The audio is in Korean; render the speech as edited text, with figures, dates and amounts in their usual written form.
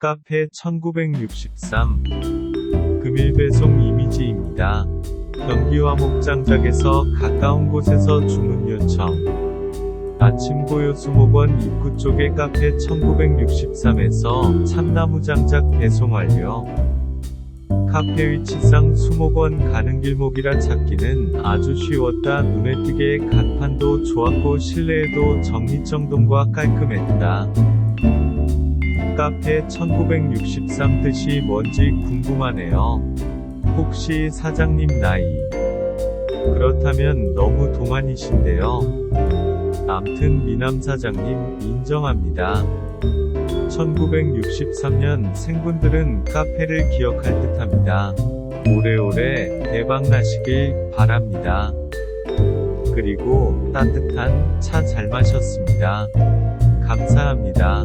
카페 1963 금일 배송 이미지입니다. 경기와 목장작에서 가까운 곳에서 주문 요청. 아침 고요 수목원 입구 쪽의 카페 1963에서 참나무 장작 배송 완료. 카페 위치상 수목원 가는 길목이라 찾기는 아주 쉬웠다. 눈에 띄게 간판도 좋았고 실내에도 정리정돈과 깔끔했다. 카페 1963 뜻이 뭔지 궁금하네요. 혹시 사장님 나이? 그렇다면 너무 동안이신데요. 암튼 미남 사장님 인정합니다. 1963년 생분들은 카페를 기억할 듯합니다. 오래오래 대박나시길 바랍니다. 그리고 따뜻한 차 잘 마셨습니다. 감사합니다.